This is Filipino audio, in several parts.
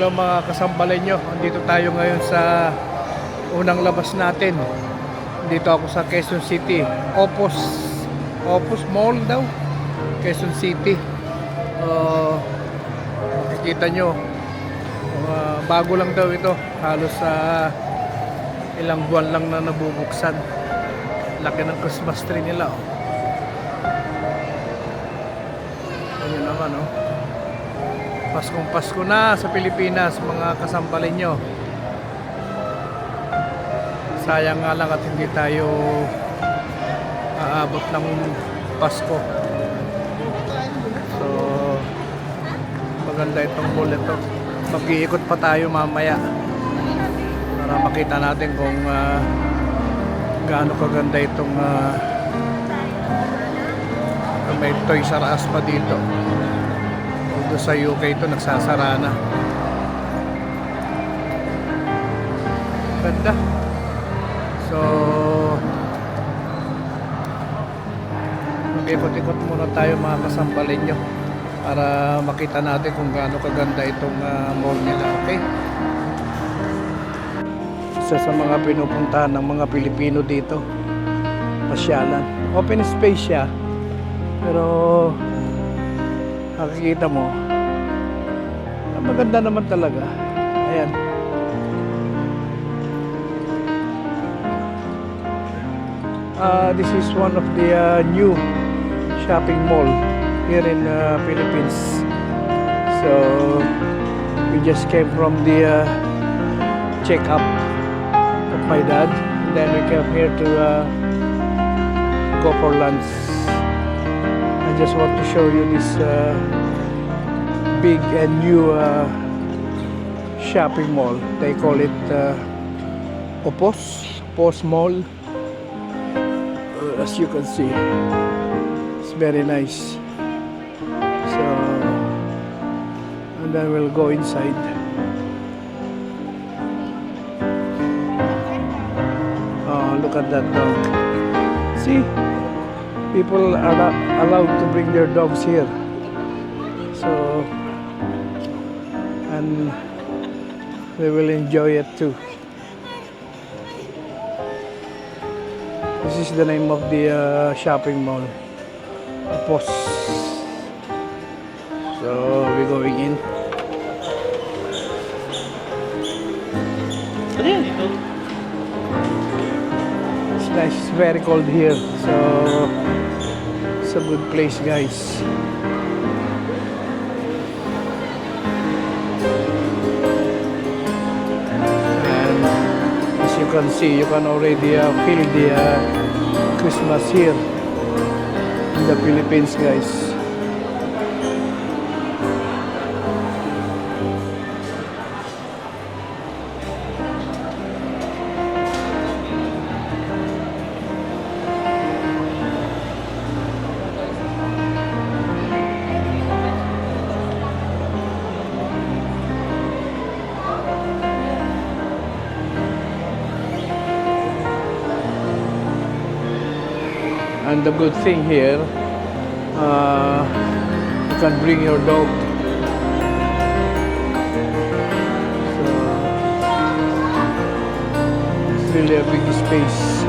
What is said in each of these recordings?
Hello mga kasambalenyo, andito tayo ngayon sa unang labas natin. Dito ako sa Quezon City, Opus Mall daw, Quezon City. Makikita nyo, bago lang daw ito, halos ilang buwan lang na nabubuksan. Laki ng Christmas tree nila, oh. Ayun naman, oh. Paskong Pasko na sa Pilipinas, mga kasambalenyo. Sayang nga lang at hindi tayo aabot ng Pasko. So maganda itong mall ito. Mag-iikot pa tayo mamaya para makita natin kung gaano kaganda itong may Toys R Us pa dito. Although sa UK ito nagsasara na. Ganda. So mag-ikot-ikot muna tayo mga kasambalenyo para makita natin kung gaano kaganda itong mall nila. Okay? Isa sa mga pinupuntahan ng mga Pilipino dito, pasyalan. Open space siya, pero nakikita mo maganda naman talaga. Ayan. This is one of the new shopping mall here in Philippines. So we just came from the check-up of my dad, and then we came here to go for lunch. I just want to show you this big and new shopping mall. They call it Opus Mall. As you can see, it's very nice. So, and then we'll go inside. Oh, look at that dog. See? People are not allowed to bring their dogs here. So, and they will enjoy it too. This is the name of the shopping mall, Opus. So we're going in. It's nice. It's very cold here, so it's a good place, guys. And as you can see, you can already feel the Christmas here in the Philippines, guys. And the good thing here, you can bring your dog. So it's really a big space.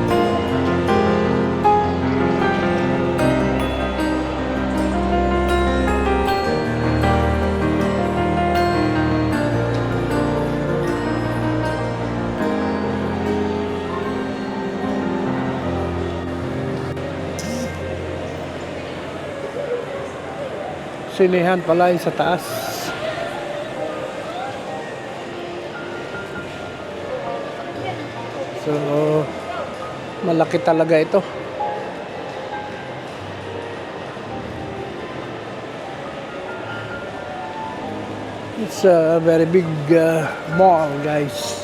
Sinihan pala yung sa taas. So malaki talaga ito. It's a very big mall, guys.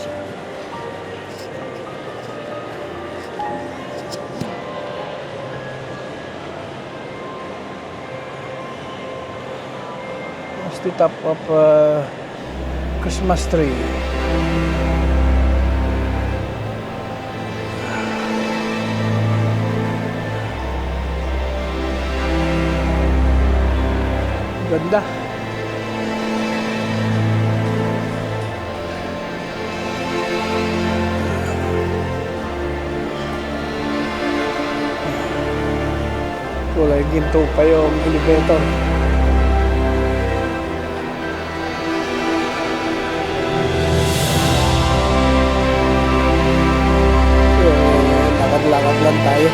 The top of Christmas tree. Ganda. kulay ginto pa yung elevator. So, lakad-lakad lang tayo.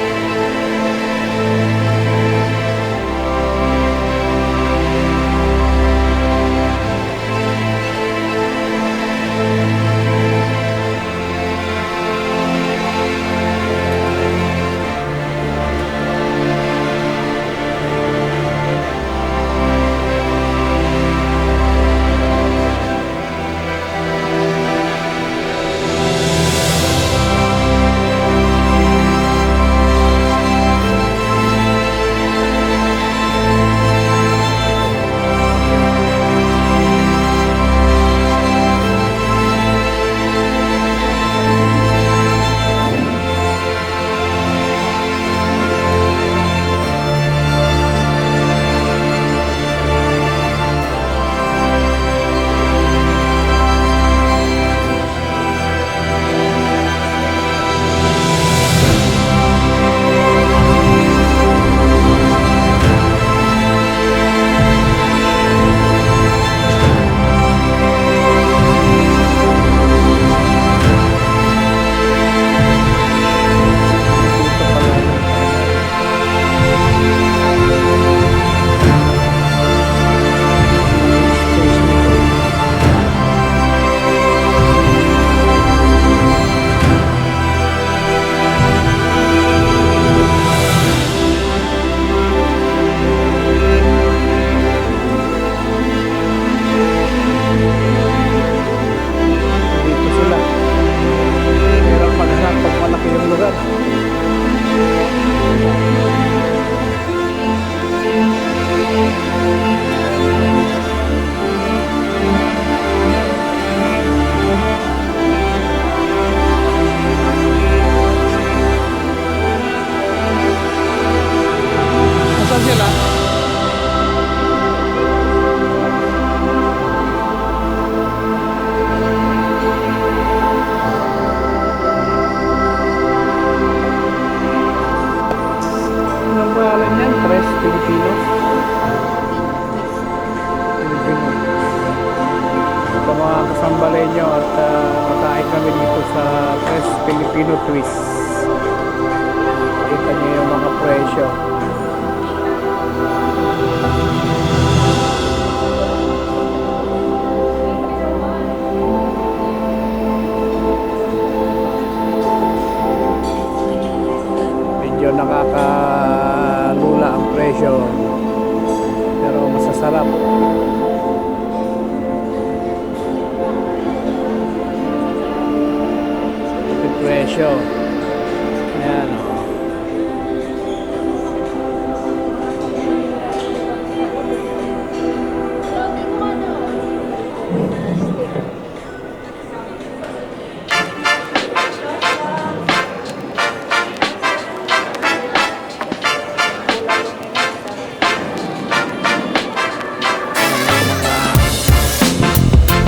Sambaleño at makain kami dito sa Tres Filipino Twist. Kita niyo yung mga presyo. Medyo nakakalula ang presyo, pero masasarap. Presyo. Ayan.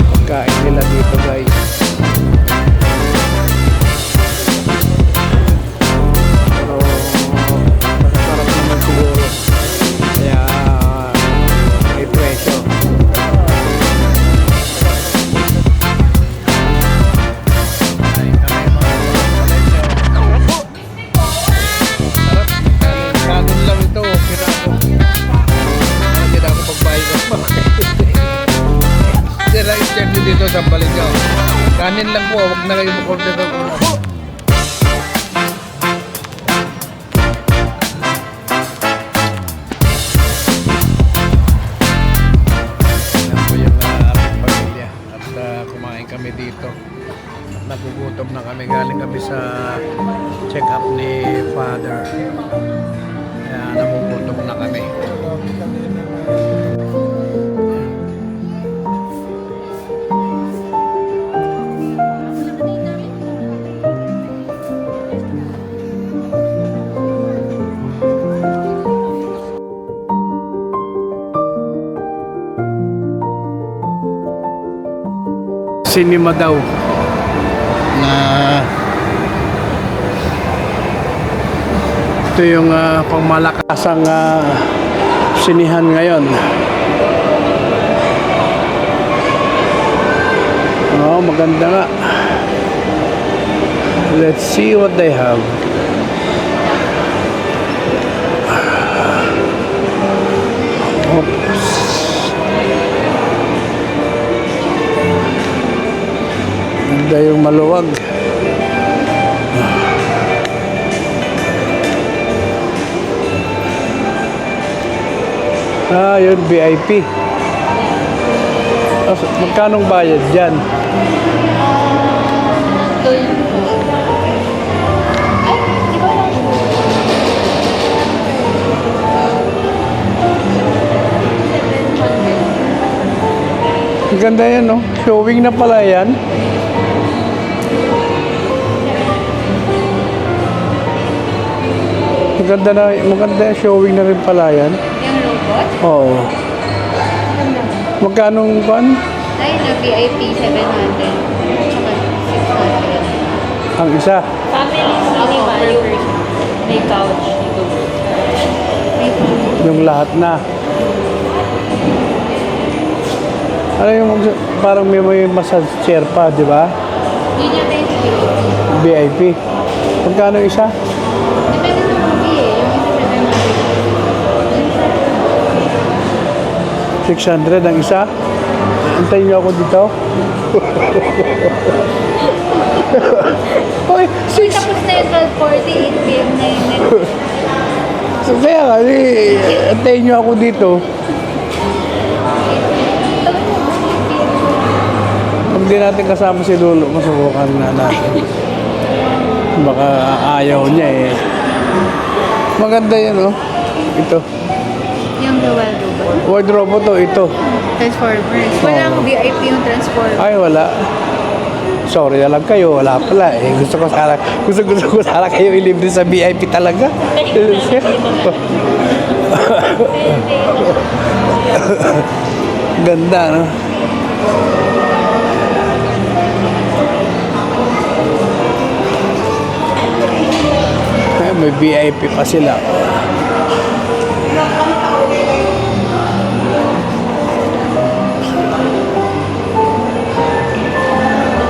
Pagkain nila dito, guys. Dito sa Balingaw. Kanin lang po, wag na kayo mag-order ng ulam. Yan po yung ating pamilya. At kumain kami dito. At nagugutom na kami. Galing kami sa check-up ni Father. Kaya nagugutom na kami. Cinema daw na Ito yung pangmalakasang sinihan ngayon. Oh, maganda nga. Let's see what they have. Oops. Ganda yung maluwag. Yun, VIP. Magkanong bayad dyan? Ito yun po. Ay, di ba lang po? Ang ganda yan, no? Showing na pala yan. Maganda yung showing na rin pala yan. Yung robot? Oo. Magkanong ban? Ay, na VIP 700. Tsaka 600. Ang isa. Family cinema yung may couch dito. May food. Yung lahat na. Ano yung parang may massage chair pa, di ba? Yun yung tayo VIP. Magkano isa? depende sa movie eh. Yung isa 700. 600 ang isa? Antayin niyo ako dito. Hoy, Uy, tapos na yung 12:48 PM na yung next. so, kaya nga, antayin niyo ako dito. Pag di natin kasama si Lolo, masubukan na natin. Baka ayaw niya eh. Maganda yan, oh. Ito. Yung The Wild Robot. Wardrobe to, ito. Transformers. Walang VIP yung Transformers. Ay, wala. Sorry na lang kayo, wala pala eh. Gusto ko sana kayo ilibre sa VIP talaga. Ganda, no? Ay, may VIP pa sila.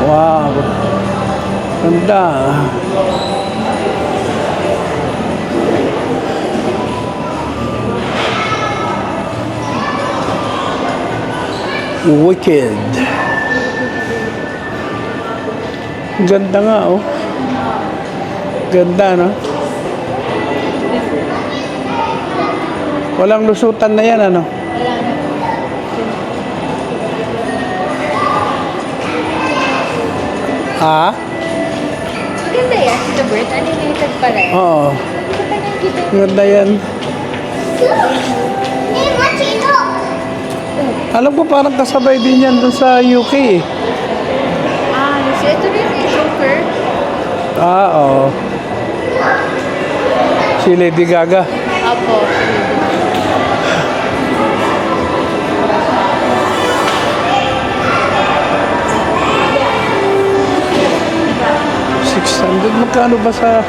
Wow. Ganda. Wicked. Ganda nga, oh. Ganda, no? Walang lusutan na yan, ano? Ha? Maganda yan. Si The Bird. Animated pala eh. Oo. Ganda yan. Alam ko parang kasabay din yan dun sa UK eh. Ito rin yung Joker. Oo. Si Lady Gaga. Apo. $600. Magkano ba sa